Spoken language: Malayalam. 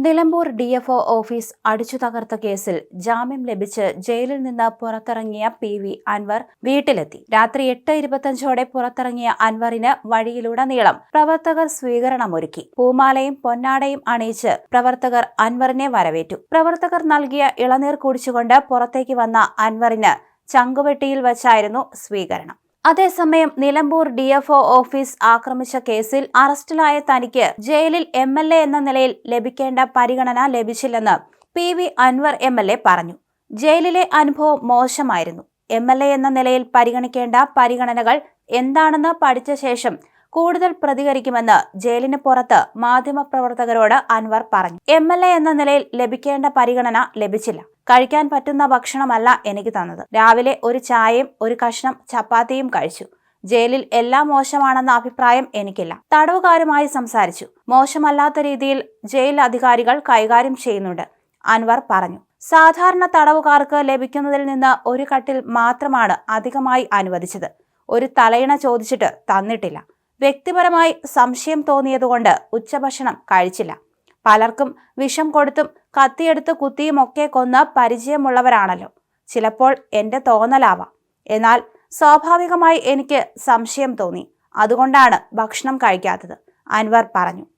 നിലമ്പൂർ ഡിഎഫ്ഒ ഓഫീസ് അടിച്ചു തകർത്ത കേസിൽ ജാമ്യം ലഭിച്ച് ജയിലിൽ നിന്ന് പുറത്തിറങ്ങിയ പി.വി. അൻവർ വീട്ടിലെത്തി. രാത്രി 8:25ഓടെ പുറത്തിറങ്ങിയ അൻവറിന് വഴിയിലുടനീളം പ്രവർത്തകർ സ്വീകരണമൊരുക്കി. പൂമാലയും പൊന്നാടയും അണിയിച്ച് പ്രവർത്തകർ അൻവറിനെ വരവേറ്റു. പ്രവർത്തകർ നൽകിയ ഇളനീർ കുടിച്ചുകൊണ്ട് പുറത്തേക്ക് വന്ന അൻവറിന് ചങ്കുവെട്ടിയിൽ വച്ചായിരുന്നു സ്വീകരണം. അതേസമയം നിലമ്പൂർ ഡിഎഫ്ഒ ഓഫീസ് ആക്രമിച്ച കേസിൽ അറസ്റ്റിലായ തനിക്ക് ജയിലിൽ എംഎൽഎ എന്ന നിലയിൽ ലഭിക്കേണ്ട പരിഗണന ലഭിച്ചില്ലെന്ന് പി.വി. അൻവർ എംഎൽഎ പറഞ്ഞു. ജയിലിലെ അനുഭവം മോശമായിരുന്നു. എംഎൽഎ എന്ന നിലയിൽ പരിഗണിക്കേണ്ട പരിഗണനകൾ എന്താണെന്ന് പഠിച്ച ശേഷം കൂടുതൽ പ്രതികരിക്കുമെന്ന് ജയിലിന് പുറത്ത് മാധ്യമപ്രവർത്തകരോട് അൻവർ പറഞ്ഞു. എംഎൽഎ എന്ന നിലയിൽ ലഭിക്കേണ്ട പരിഗണന ലഭിച്ചില്ല. കഴിക്കാൻ പറ്റുന്ന ഭക്ഷണമല്ല എനിക്ക് തന്നത്. രാവിലെ ഒരു ചായയും ഒരു കഷ്ണം ചപ്പാത്തിയും കഴിച്ചു. ജയിലിൽ എല്ലാം മോശമാണെന്ന അഭിപ്രായം എനിക്കില്ല. തടവുകാരുമായി സംസാരിച്ചു. മോശമല്ലാത്ത രീതിയിൽ ജയിൽ അധികാരികൾ കൈകാര്യം ചെയ്യുന്നുണ്ട്, അൻവർ പറഞ്ഞു. സാധാരണ തടവുകാർക്ക് ലഭിക്കുന്നതിൽ നിന്ന് ഒരു കട്ടിൽ മാത്രമാണ് അധികമായി അനുവദിച്ചത്. ഒരു തലയിണ ചോദിച്ചിട്ട് തന്നിട്ടില്ല. വ്യക്തിപരമായി സംശയം തോന്നിയതുകൊണ്ട് ഉച്ചഭക്ഷണം കഴിച്ചില്ല. പലർക്കും വിഷം കൊടുത്തും കത്തിയെടുത്ത് കുത്തിയുമൊക്കെ കൊന്ന് പരിചയമുള്ളവരാണല്ലോ. ചിലപ്പോൾ എന്റെ തോന്നലാവാം. എന്നാൽ സ്വാഭാവികമായി എനിക്ക് സംശയം തോന്നി. അതുകൊണ്ടാണ് ഭക്ഷണം കഴിക്കാത്തത്, അൻവർ പറഞ്ഞു.